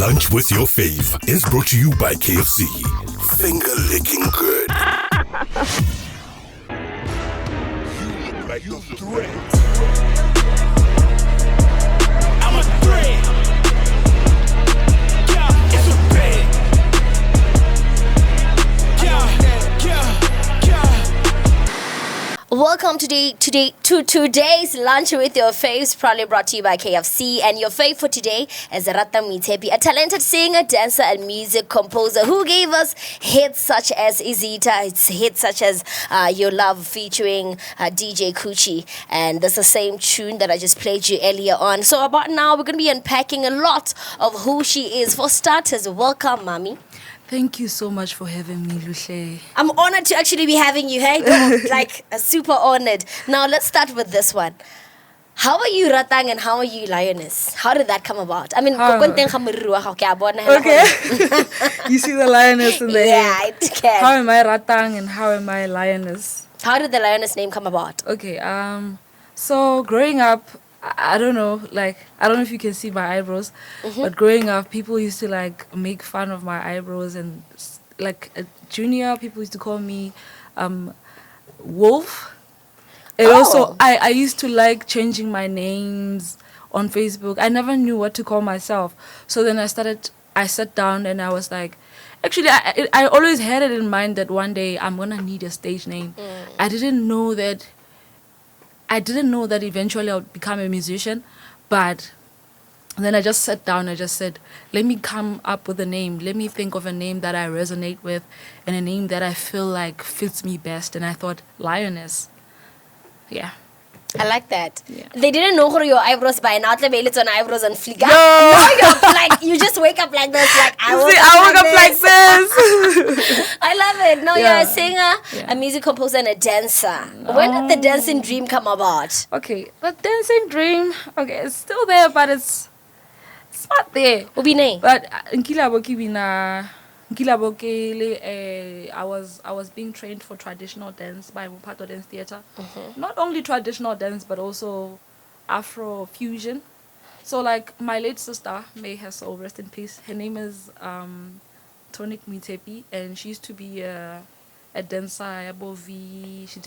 Lunch with your fave is brought to you by KFC. Finger licking good. You look like a threat. I'm a threat. Yeah, it's a bed. Welcome to today's Lunch with your faves, proudly brought to you by KFC. And your fave for today is Ratang, a talented singer, dancer, and music composer who gave us hits such as Izita, hits such as Your Love featuring DJ Coochie. And that's the same tune that I just played you earlier on. So about now, we're going to be unpacking a lot of who she is. For starters, welcome, Mommy. Thank you so much for having me, Luhle. I'm honored to actually be having you. Hey, like super honored. Now let's start with this one. How are you, Ratang, and how are you, Lioness? How did that come about? I mean, okay. You see the Lioness in the yeah, head. it can. How am I Ratang and how am I Lioness? How did the Lioness name come about? Okay, so growing up, I don't know if you can see my eyebrows, but growing up, people used to like make fun of my eyebrows, and like a junior, people used to call me Wolf. And also, I used to like changing my names on Facebook. I never knew what to call myself. So then I sat down and I was like, actually, I always had it in mind that one day I'm going to need a stage name. I didn't know that eventually I would become a musician, but then I just sat down. I just said, let me come up with a name. Let me think of a name that I resonate with and a name that I feel like fits me best. And I thought, Lioness. Yeah. I like that. Yeah. They didn't know who your eyebrows by now. It's on eyebrows and flick. No. Now you're like, you just wake up like this. Like, I woke up like this. I love it. No, Yeah. you're a singer, a music composer, and a dancer. When did the dancing dream come about? Okay, the dancing dream, okay, it's still there, but it's not there. Ubine. But I was being trained for traditional dance by Mupato Dance Theatre. Not only traditional dance, but also Afro fusion. So like my late sister, may her soul rest in peace. Her name is Tonik Mitepi, and she used to be a dancer at Bovi. She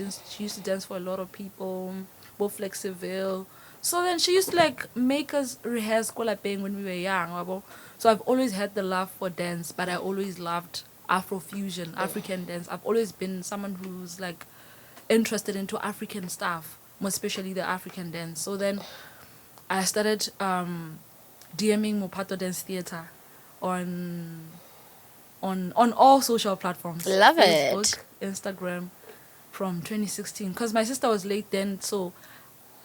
used to dance for a lot of people, both Flexiville. So then she used to like make us rehearse when we were young. So I've always had the love for dance, but I always loved Afro-fusion, African dance. I've always been someone who's like interested into African stuff, more especially the African dance. So then I started DMing Mupato Dance Theatre on all social platforms. Love Facebook, it. Instagram, from 2016. Because my sister was late then, so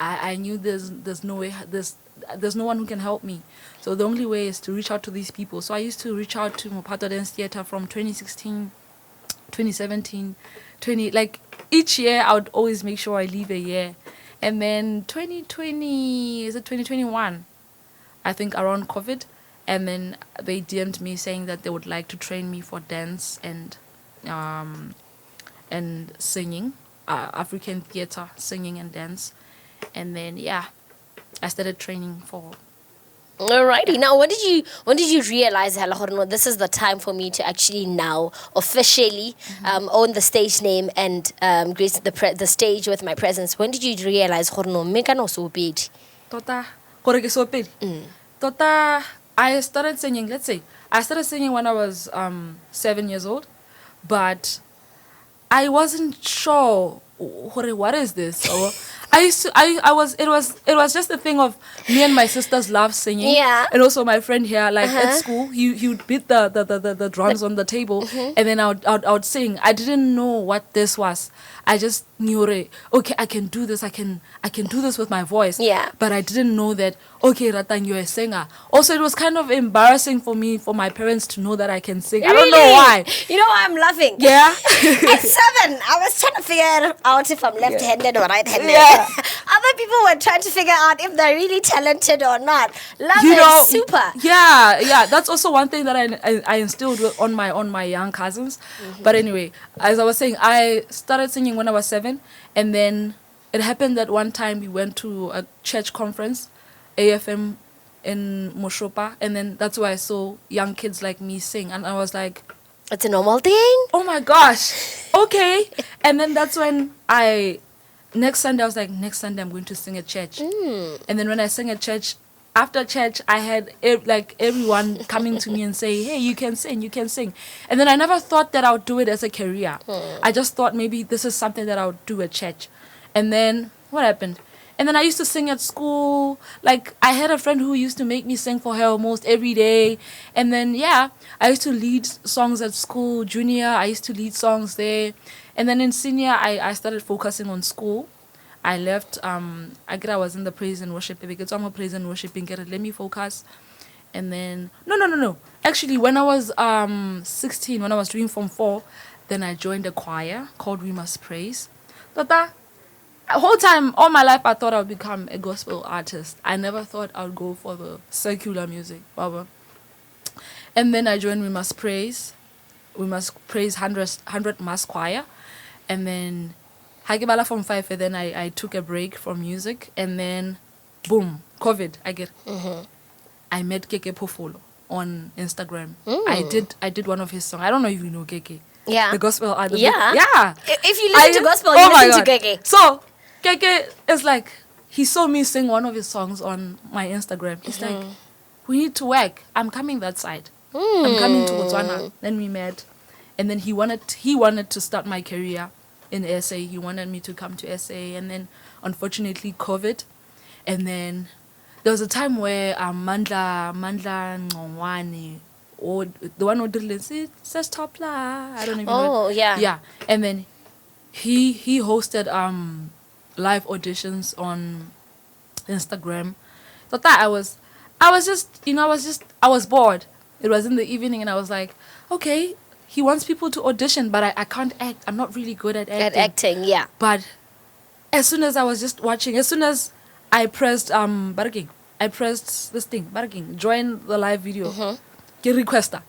I knew there's no way, there's no one who can help me. So the only way is to reach out to these people. So I used to reach out to Mupato Dance Theatre from 2016, 2017, like each year I would always make sure I leave a year. And then 2021, I think around COVID, and then they DM'd me saying that they would like to train me for dance and singing, African theatre, singing and dance. And then I started training for. Alrighty. Now, when did you realize, no, this is the time for me to actually now officially own the stage name and grace the stage with my presence? When did you realize, no, meka no so big? Tota, koreke so big. Tota, I started singing. Let's say I started singing when I was 7 years old, but I wasn't sure. What is this? Or it was just a thing of me and my sisters love singing. Yeah. And also my friend here, like at school, he would beat the drums on the table, and then I would sing. I didn't know what this was. I just knew okay, I can do this. I can do this with my voice. Yeah. But I didn't know that, okay, Ratang, you're a singer. Also, it was kind of embarrassing for my parents to know that I can sing. I don't know why. You know why I'm laughing? Yeah. At 7, I was trying to figure out if I'm left-handed or right-handed. Yeah. Other people were trying to figure out if they're really talented or not. Love it, super. Yeah. That's also one thing that I instilled on my young cousins. But anyway, as I was saying, I started singing when I was 7, and then it happened that one time we went to a church conference, AFM Moshopa, and then that's where I saw young kids like me sing, and I was like, It's a normal thing. oh my gosh, okay. And then that's when next Sunday I was like, next Sunday I'm going to sing at church. And then when I sang at church, after church I had everyone coming to me and say, hey, you can sing. And then I never thought that I would do it as a career. I just thought maybe this is something that I would do at church. And then what happened? And then I used to sing at school. Like, I had a friend who used to make me sing for her almost every day. And then, yeah, I used to lead songs at school. Junior, I used to lead songs there. And then in senior, I started focusing on school. I left, I was in the praise and worship. Because I'm a praise and worship, let me focus. And then, no. Actually, when I was 16, when I was doing Form 4, then I joined a choir called We Must Praise. The whole time, all my life, I thought I would become a gospel artist. I never thought I would go for the secular music. Baba. And then I joined We Must Praise. We Must Praise 100 Mass Choir. And then, Hagibala from 5, and then I took a break from music. And then, boom, COVID, I met Keke Pofolo on Instagram. I did one of his songs. I don't know if you know Keke. Yeah. The gospel artist. Yeah. Yeah. If you listen to gospel, you listen to Keke. So, Keke is like, he saw me sing one of his songs on my Instagram. He's like, we need to work. I'm coming that side. I'm coming to Botswana. Then we met. And then he wanted to start my career in SA. He wanted me to come to SA. And then, unfortunately, COVID. And then there was a time where Mandla Ngongwane, or the one who did it, says Topla. I don't even know. Oh, yeah. Yeah. And then he hosted live auditions on Instagram. So that I was bored. It was in the evening and I was like, okay, he wants people to audition, but I can't act. I'm not really good at acting. At acting, yeah. But as soon as I was just watching, as soon as I pressed this thing, join the live video, get requester.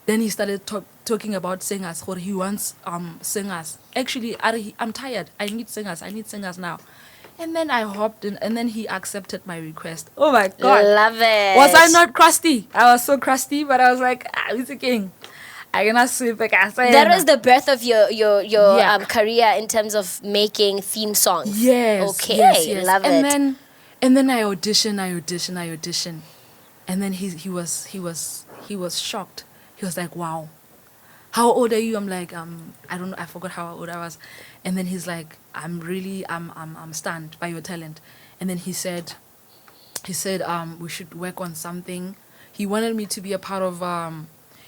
Then he started talking about singers. Or he wants singers. Actually, I'm tired. I need singers now. And then I hopped in, and then he accepted my request. Oh my God. Love it. Was I not crusty? I was so crusty, but I was like, Mr. King, I cannot sleep. That was the birth of your career in terms of making theme songs. Yes. Okay, yes. love it. And then I audition. And then he was shocked. He was like, wow, how old are you? I'm like, I don't know, I forgot how old I was. And then he's like, I'm stunned by your talent. And then he said, we should work on something. He wanted me to be a part of,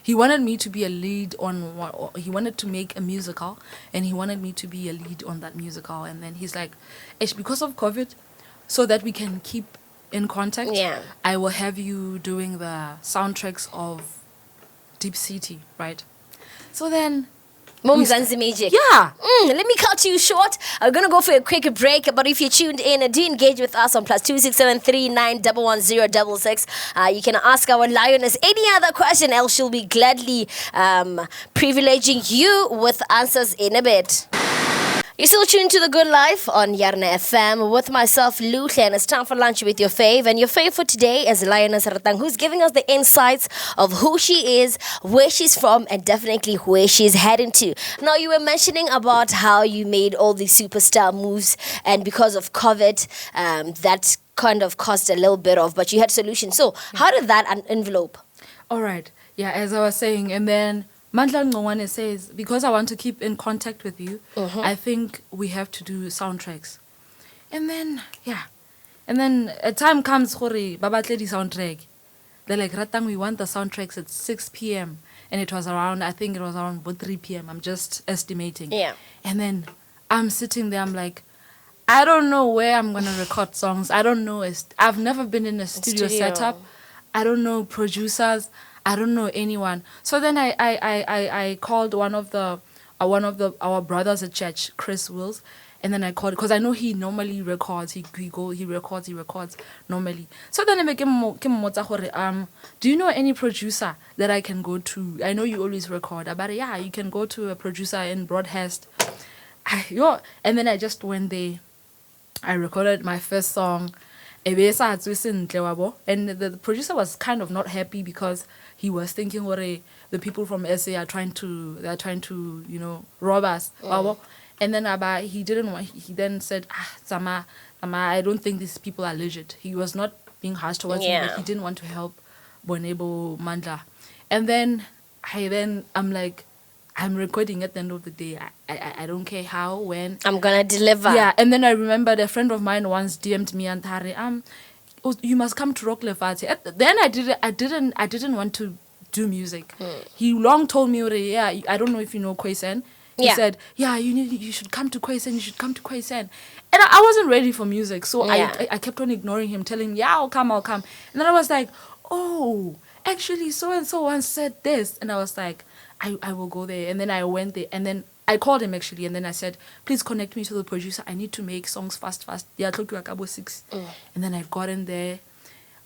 he wanted me to be a lead on, he wanted to make a musical, and he wanted me to be a lead on that musical. And then he's like, because of COVID, so that we can keep in contact, I will have you doing the soundtracks of Deep City, right? So then, Mumzansi Magic. Yeah. Let me cut you short. I'm going to go for a quick break. But if you're tuned in, do engage with us on +26739110666. You can ask our Lioness any other question, else she'll be gladly privileging you with answers in a bit. You're still tuned to The Good Life on Yarona FM with myself, Luhle, and it's time for lunch with your fave. And your fave for today is Lioness Ratang, who's giving us the insights of who she is, where she's from, and definitely where she's heading to. Now, you were mentioning about how you made all these superstar moves, and because of COVID, that kind of caused a little bit of, but you had solutions. So, how did that envelope? All right. Yeah, as I was saying, and then Mandla Ngongwane says, because I want to keep in contact with you, I think we have to do soundtracks. And then, a time comes, Babatle di soundtrack. They're like, Ratang, we want the soundtracks at 6 p.m. And it was around 3 p.m. I'm just estimating. Yeah. And then I'm sitting there, I'm like, I don't know where I'm going to record songs. I don't know. I've never been in a studio setup. I don't know producers. I don't know anyone. So then I called one of our brothers at church, Chris Wills, and then I called because I know he normally records. He records normally. So then I make him do you know any producer that I can go to? I know you always record. But yeah, you can go to a producer in Broadhurst. And then I just went there. I recorded my first song. And the producer was kind of not happy because he was thinking, the people from SA are trying to, rob us. And then he didn't want, he then said, Sama, I don't think these people are legit. He was not being harsh towards me, but he didn't want to help Bonebo Mandla. And then I'm like, I'm recording at the end of the day. I don't care how, when. I'm gonna deliver. Yeah, and then I remembered a friend of mine once DM'd me and you must come to Rock Lefate. Then I didn't want to do music. He long told me, I don't know if you know Kwesen. He said, you should come to Kwesen, you should come to Kwesen. And I wasn't ready for music, so I kept on ignoring him, telling him, I'll come. And then I was like, oh, actually, so-and-so once said this. And I was like, I will go there. And then I went there. And then I called him, actually. And then I said, please connect me to the producer. I need to make songs fast. Yeah, I told you about 6. And then I got in there.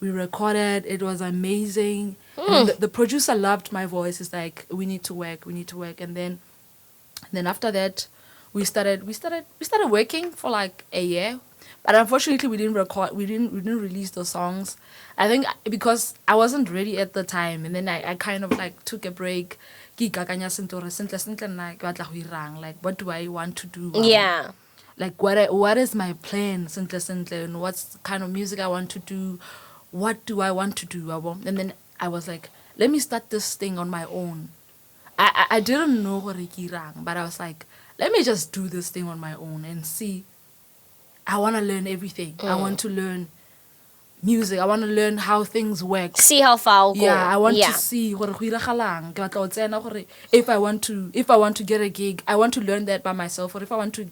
We recorded. It was amazing. And the producer loved my voice. It's like, we need to work. And then after that, we started working for like a year. But unfortunately, we didn't release the songs. I think because I wasn't ready at the time. And then I kind of like took a break. Like, what do I want to do? Yeah. Like, what is my plan? And what's kind of music I want to do? What do I want to do? And then I was like, let me start this thing on my own. I didn't know what but I was like, let me just do this thing on my own and see. I want to learn everything. I want to learn music. I want to learn how things work. See how far I'll go. Yeah, I want to see if I want to get a gig, I want to learn that by myself. Or if I want to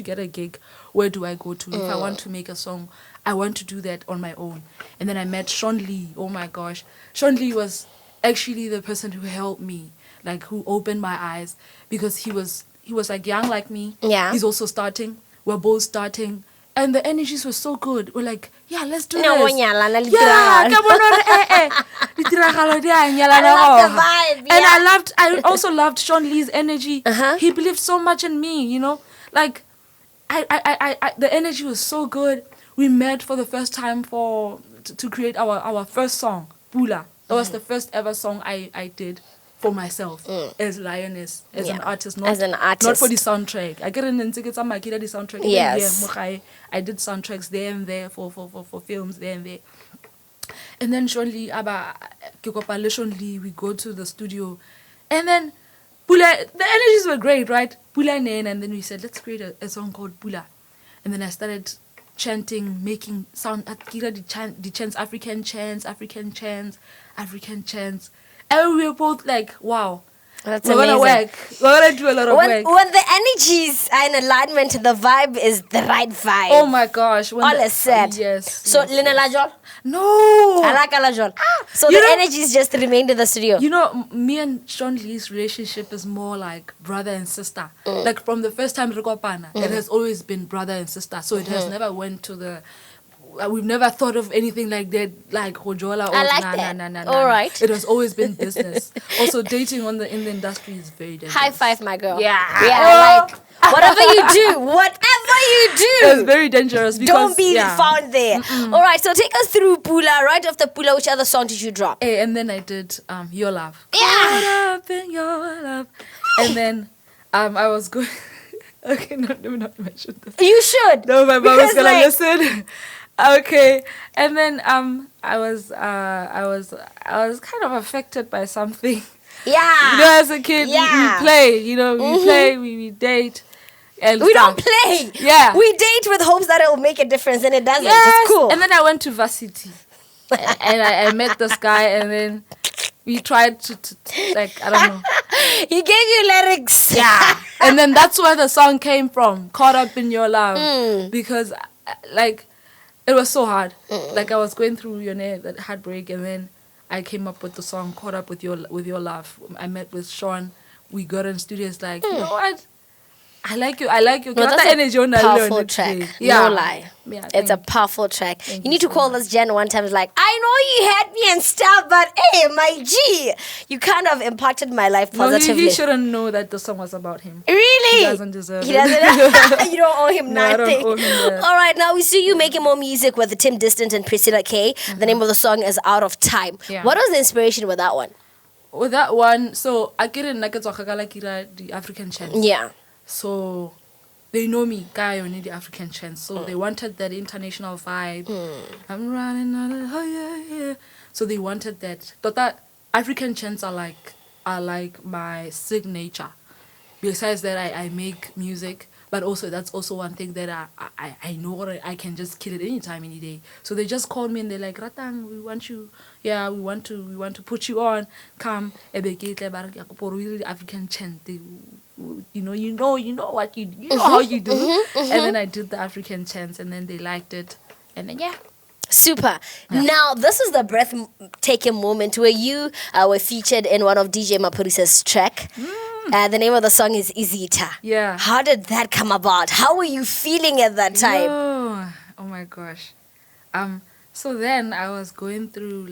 get a gig, where do I go to? If I want to make a song, I want to do that on my own. And then I met Sean Lee. Oh my gosh, Sean Lee was actually the person who helped me, like who opened my eyes, because he was like young like me. Yeah, he's also starting. We're both starting. And the energies were so good. We're like, let's do this. I love the vibe. And I also loved Sean Lee's energy. He believed so much in me, Like, I the energy was so good. We met for the first time to create our first song, Pula. That was the first ever song I did for myself as Lioness, as an artist, not for the soundtrack. I get in and take some the soundtrack. Yes. I did soundtracks there and there for films there and there. And then shortly, we go to the studio, and then Pula, the energies were great, right? Pula and then we said, let's create a song called Pula. And then I started chanting, making sound, the chants, African chants. And we were both like, wow, that's we're amazing. We're gonna do a lot of work. When the energies are in alignment, the vibe is the right vibe. Oh my gosh. All is said. Yes. So, Lina Lajol? No. Alaka Lajol. So the energies just remained in the studio. Me and Sean Lee's relationship is more like brother and sister. Like from the first time Rikopana, it has always been brother and sister. So it has never went to the... We've never thought of anything like that, like Hojola. I like that. All right. It has always been business. Also, dating in the industry is very dangerous. High five, my girl. Yeah. Like whatever you do, it's very dangerous. Because, don't be found there. All right. So take us through Pula. Right after Pula, which other song did you drop? Hey, and then I did Your Love. Yeah. Caught up in your love. And then I was going. Okay, no, let me not mention this. You should. No, my mom is gonna listen. Okay, and then I was kind of affected by something. Yeah. As a kid, we play. We play, we date. And we don't play. Yeah. We date with hopes that it will make a difference, and it doesn't. Yes. It's cool. And then I went to varsity, and I met this guy, and then we tried to like, I don't know. He gave you lyrics. Yeah. And then that's where the song came from, Caught Up in Your Love. Because, like, it was so hard. Like, I was going through that heartbreak, and then I came up with the song Caught Up with Your Love. I met with Sean. We got in studios like, you know what? I like you. No, that's a powerful track. Yeah. No lie. Yeah, it's a powerful track. You need to call this Jen one time. It's like, I know you had me and stuff, but hey, my G, you kind of impacted my life positively. No, he shouldn't know that the song was about him. Really? He doesn't deserve it. You don't owe him No, I nothing. don't owe him that. All right, now we see you making more music with Tim Distant and Priscilla K. The name of the song is Out of Time. Yeah. What was the inspiration with that one? With that one, so I get in the African chance. Yeah. So they know me, guy, I need the African chance. So they wanted that international vibe. I'm running out of yeah. So they wanted that. But that African chants are like my signature. Besides that, I make music, but also that's also one thing that I know I can just kill it anytime, any day. So they just called me and they're like, Ratang, we want you. Yeah, we want to put you on. Come, the African chant. You know what you know how you do. And then I did the African chants, and then they liked it, and then yeah. Super. Now, this is the breathtaking moment where you were featured in one of DJ Mapurisa's track. The name of the song is Izita. Yeah. How did that come about? How were you feeling at that time? Oh my gosh. So then I was going through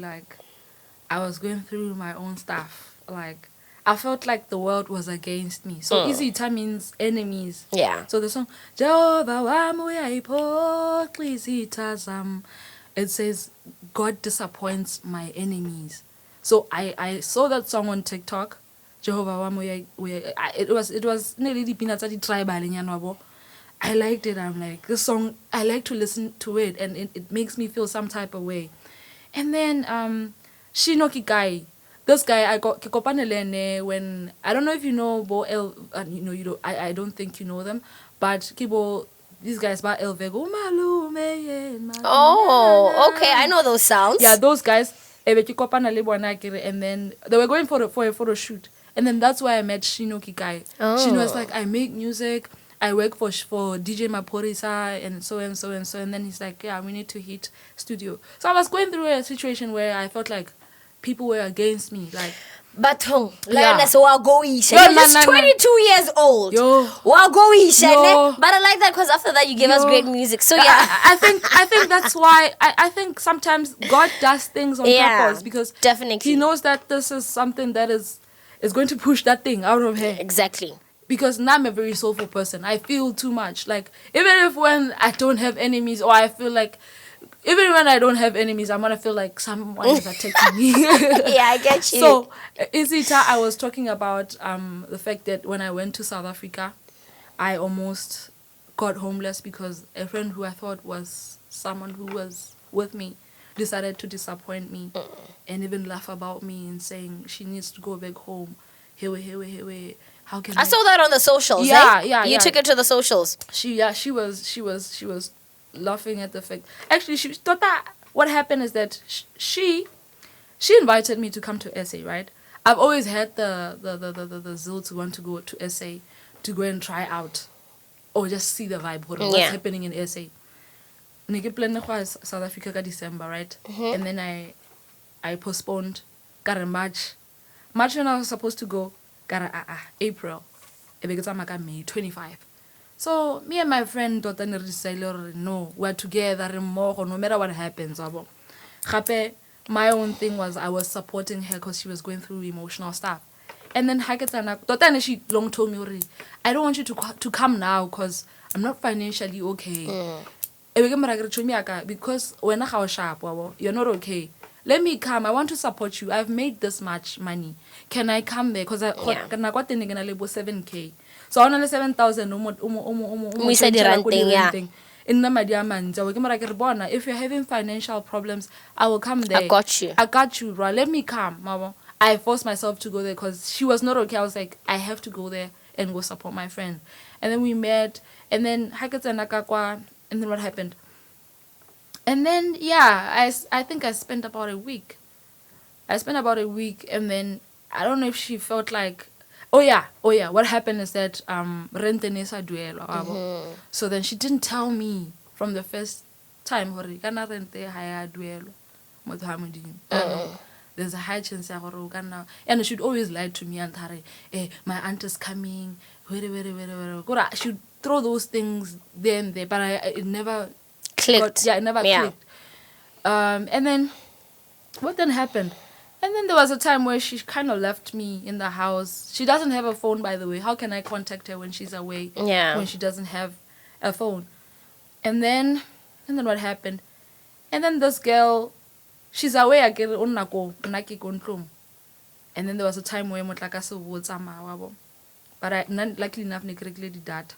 my own stuff. Like, I felt like the world was against me. So Izita means enemies. Yeah. So the song Jehovah wami uyayiphoxa izitha zam, it says God disappoints my enemies. So I saw that song on TikTok. Jehovah wami it was nearly the peanuts at tribal in Yanwabo. I liked it. I'm like, this song, I like to listen to it, and it makes me feel some type of way. And then Shinoki guy, this guy I got Kikopanelene when I don't know if you know Bo El, you don't, I don't think you know them, but Kibo, these guys by El Vego. Oh, okay. I know those sounds. Yeah, those guys. And then they were going for a photo shoot, and then that's why I met Shinoki guy. She was like, I make music, I work for DJ Maporisa and so and so and so, and then he's like, yeah, we need to hit studio. So I was going through a situation where I felt like people were against me, like. But Lioness Wagoisha. Yo, You're just 22 years old. Yo. Wagoisha. But I like that because after that you give us great music. So yeah. I think that's why I think sometimes God does things on purpose, because definitely He knows that this is something that is going to push that thing out of her. Exactly. Because now I'm a very soulful person. I feel too much. Like, even if when I don't have enemies, or I feel like, even when I don't have enemies, I'm gonna feel like someone is attacking me. Yeah, I get you. So, Izita, I was talking about the fact that when I went to South Africa, I almost got homeless because a friend who I thought was someone who was with me decided to disappoint me and even laugh about me and saying she needs to go back home. Hewe. How can I saw that on the socials. Yeah. You took it to the socials. She was laughing at the fact. Actually, she thought that what happened is that she invited me to come to SA, right? I've always had the zeal to want to go to SA, to go and try out, or just see the vibe, what's happening in SA. Nike plan South Africa ka December, right? And then I postponed. Got a March when I was supposed to go. Got April. Because I'm like May 25. So me and my friend decided, no, we're together more, no matter what happens. My own thing was I was supporting her because she was going through emotional stuff. And then she long told me, I don't want you to come now because I'm not financially okay. Because when I sharp, you're not okay. Let me come. I want to support you. I've made this much money. Can I come there? Because I got 7K. So I only 7,000. We said the renting, yeah. In the if you're having financial problems, I will come there. I got you, right? Let me come, Mama. I forced myself to go there because she was not okay. I was like, I have to go there and go support my friend. And then we met, and then and then what happened? And then I think I spent about a week. And then I don't know if she felt like, oh yeah. What happened is that rent nesa duelo. So then she didn't tell me from the first time hore kana rent haya duelo. There's a high chance and she'd always lie to me and my aunt is coming. She'd throw those things there and there, but it never clicked. It never clicked. And then what then happened? And then there was a time where she kind of left me in the house. She doesn't have a phone, by the way. How can I contact her when she's away? Yeah. When she doesn't have a phone. And then what happened? And then this girl, she's away again. And then there was a time where Motlakase would somehow. But luckily enough, I did that.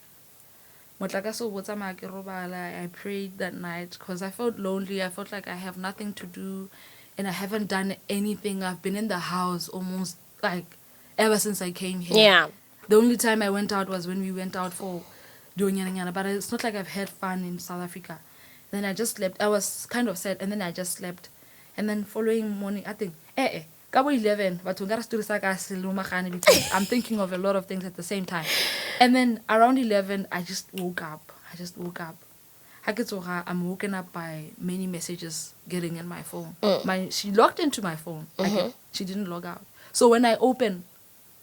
I prayed that night because I felt lonely. I felt like I have nothing to do and I haven't done anything. I've been in the house almost like ever since I came here. Yeah. The only time I went out was when we went out for doing anything, but it's not like I've had fun in South Africa. Then I just slept. I was kind of sad and then I just slept. And then following morning, I think, Kabo 11, but because I'm thinking of a lot of things at the same time. And then around 11, I just woke up. I'm woken up by many messages getting in my phone. She logged into my phone. She didn't log out. So when I open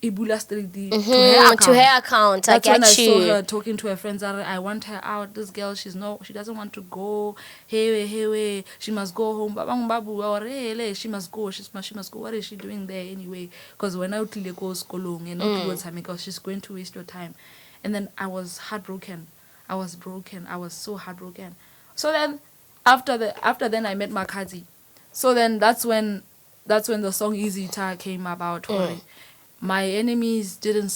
Ibula Street to her account, that's I when get I you. saw her talking to her friends. I want her out. This girl, she doesn't want to go. Hey, she must go home. She must go. She must go. What is she doing there anyway? Because when I go school, she's going to waste your time. And then I was heartbroken. I was broken. I was so heartbroken. So then, after then, I met Makhadzi. So then that's when the song Easy Ta came about. My enemies don't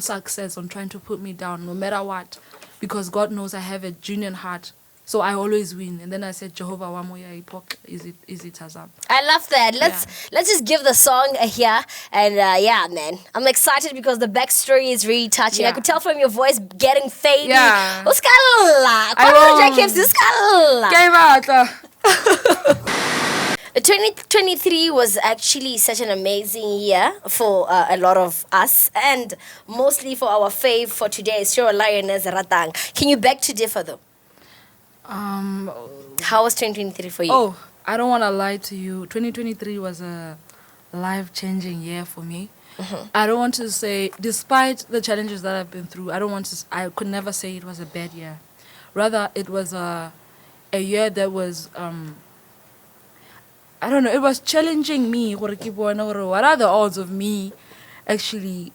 success on trying to put me down, no matter what, because God knows I have a genuine heart. So I always win. And then I said, Jehovah Wamoya Ipok, is it Tazam? I love that. Let's just give the song a hear. And man, I'm excited because the backstory is really touching. I could tell from your voice getting faded. Yeah. The 2023 was actually such an amazing year for a lot of us, and mostly for our fave for today, Lioness Ratang. Can you beg to differ though? How was 2023 for you? Oh, I don't want to lie to you. 2023 was a life-changing year for me. I don't want to say, despite the challenges that I've been through, I could never say it was a bad year. Rather, it was a year that was, I don't know, it was challenging me. What are the odds of me actually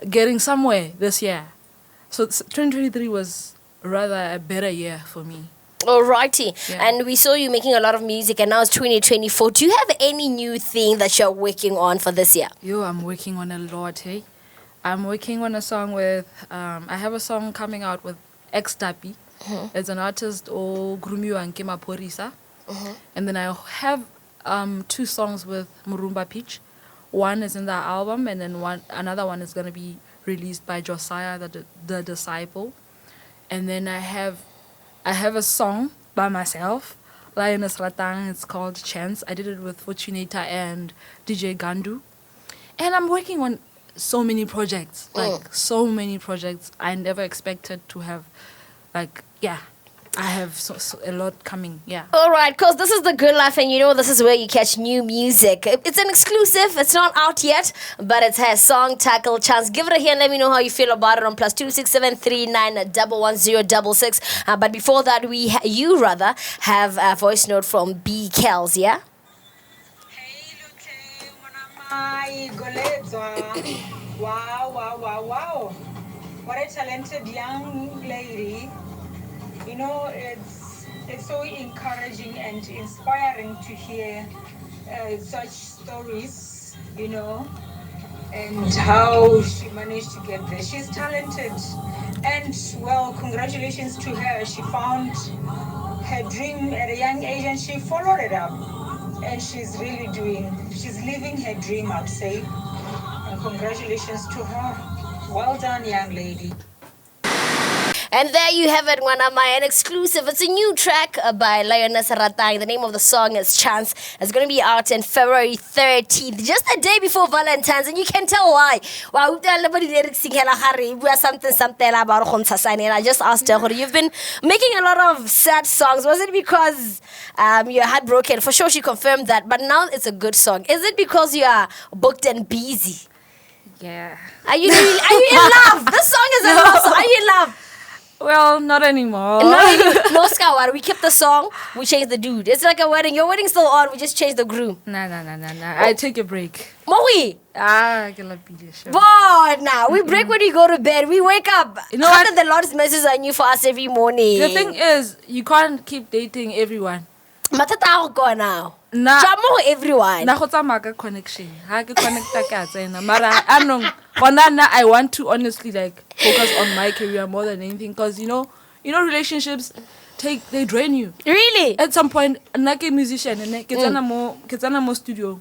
getting somewhere this year? So 2023 was rather a better year for me. Alrighty. Yeah. And we saw you making a lot of music, and now it's 2024. Do you have any new thing that you're working on for this year? I'm working on a lot, hey. I'm working on a song with, I have a song coming out with X-Tapi. It's an artist, Grumio and Kema Porisa. And then I have 2 songs with Murumba Peach. One is in the album, and then another one is going to be released by Josiah, the Disciple. And then I have a song by myself, Lioness Ratang. It's called Chance. I did it with Fortunata and DJ Gandu. And I'm working on so many projects, so many projects. I never expected to have, I have a lot coming, All right, because this is the good life, and this is where you catch new music. It's an exclusive. It's not out yet, but it has song title Chance. Give it a hear and let me know how you feel about it on +26739110066. But before that, you have a voice note from B. Kels, yeah? Hey, Luhle, wow. What a talented young lady. It's so encouraging and inspiring to hear such stories, and how she managed to get there. She's talented, and well, congratulations to her. She found her dream at a young age and she followed it up, and she's living her dream, I'd say. And congratulations to her. Well done, young lady. And there you have it, an exclusive. It's a new track by Lioness Ratang. The name of the song is Chance. It's going to be out on February 13th, just a day before Valentine's, and you can tell why. I just asked her, you've been making a lot of sad songs. Was it because you're heartbroken? For sure, she confirmed that, but now it's a good song. Is it because you are booked and busy? Yeah. Are you in love? This song is a love song. Are you in love? Well, not anymore. No, Skawar, we kept the song, we changed the dude. It's like a wedding. Your wedding's still on, we just changed the groom. Nah. I take a break. Mowi! Ke lapile, sure. But now we break when we go to bed. We wake up. You know How what? the Lord's message on you for us every morning. The thing is, you can't keep dating everyone. Matata ako go now. Nah. Jamo everyone. Na go tsamaya ka connection. Ha ke connecta ka tsena. Mara anong gona na I want to honestly like focus on my career more than anything because you know relationships they drain you. Really? At some point, like a musician, and ke tsena mo studio.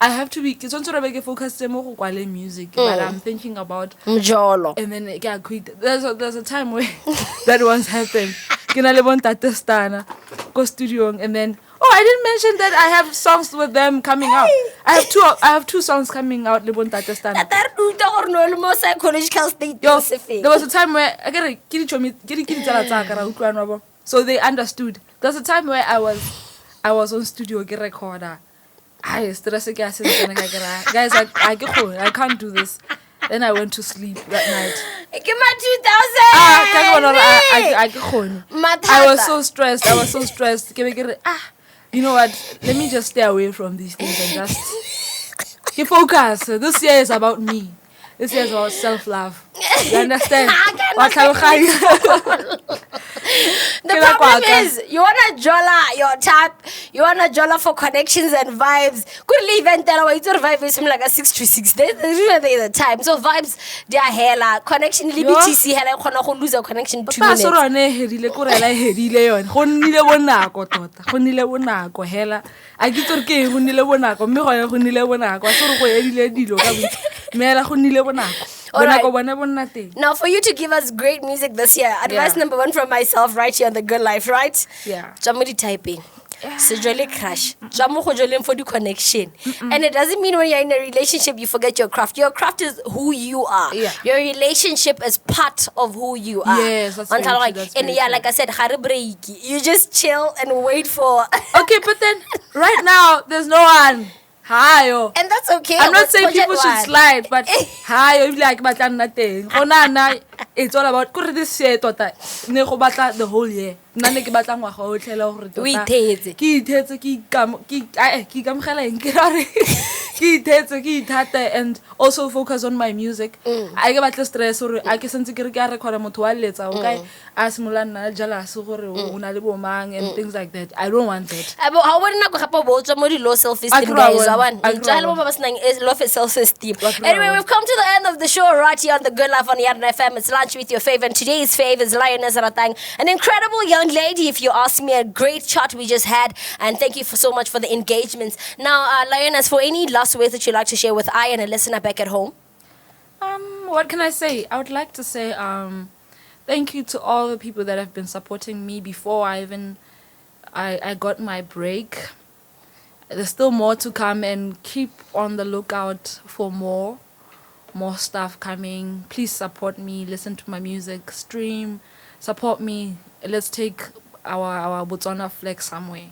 I have to be ke tsantse re be ke focus mo go kwale music, but I'm thinking about Mjolo. and then I quit. There's a time where that once happened. Ke na le bon tate stana go studio and then I didn't mention that I have songs with them coming out. I have two songs coming out le bon tate stana. That ruta or no more psychological state. Yo, there was a time where I get a tsala tsaka ra utlwana bo. So they understood. There's a time where I was on studio ke recorder. Stress ke guys, I can't do this. Then I went to sleep that night. Give my 2000. I was so stressed. You know what? Let me just stay away from these things and just focus. This year is about me. This year is about self-love. You understand? The problem is, you wanna jolla your type, you wanna jolla for connections and vibes. Could leave and tell away to vibe is like a 6 to 6 days. The time. So vibes, they are hella. Connection, BTC, hella, gonna lose a connection 2 minutes. I get okay, now, for you to give us great music this year, advice number 1 from myself right here on The Good Life, right? Yeah. Somebody typing. Sejole crash. Jamo go joleng for the connection. And it doesn't mean when you're in a relationship you forget your craft. Your craft is who you are. Yeah. Your relationship is part of who you are. Yes, that's very true, that's and very yeah, true. like I said, you just chill and wait for Okay, but then right now there's no one. Hi, yo. and that's okay. I'm not saying people should slide, but hi, you like batla nothing. It's all about this year tota. Ne go batla the whole year. Nna ne ke batla ngwaga o tlhela gore tota. We ithetse. Ke ithetse ke kamogela eng ke rare. Ke ithetse ke ithate and also focus on my music. I ke batla stress gore a ke sentse ke re ke a recorda motho wa letsa okay. A simola nna jealous gore o na le bomang and things like that. I don't want that. How would not go happen about somebody low self-esteem guys? Low self-esteem. Anyway, we've come to the end of the show right here on The Good Life on Yarona FM. It's lunch with your fave, and today's fave is Lioness Ratang, an incredible young lady. If you ask me, a great chat we just had, and thank you so much for the engagements. Now, Lioness, for any last words that you'd like to share with I and a listener back at home. What can I say? I would like to say thank you to all the people that have been supporting me before I got my break. There's still more to come, and keep on the lookout for more stuff coming. Please support me, listen to my music, stream, support me. Let's take our Botswana flag somewhere.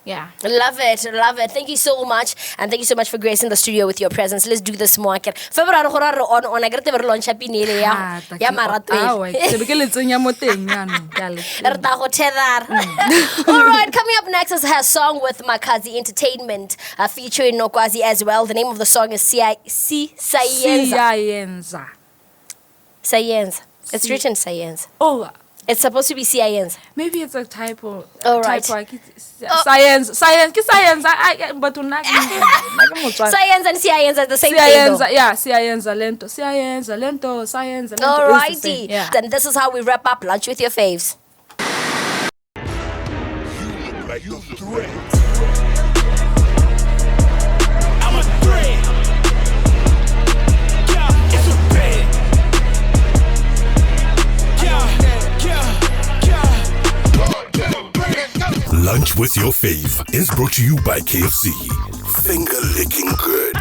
Yeah. Love it. Thank you so much, and thank you so much for gracing the studio with your presence. Let's do this more. February on I get to launch happy nele ya marathon. All right, coming up next is her song with Makhadzi Entertainment, featuring Nokwazi as well. The name of the song is Sayenza. It's written Sayenza. Oh, it's supposed to be Sayenza. Maybe it's a typo. All right. Science. But Science and Science are the same thing. Yeah, Science lento. Alrighty. Yeah. Then this is how we wrap up Lunch with Your Faves. You look like a threat. I'm a threat. Yeah, it's a bad. Lunch with Your Fave is brought to you by KFC. Finger licking good.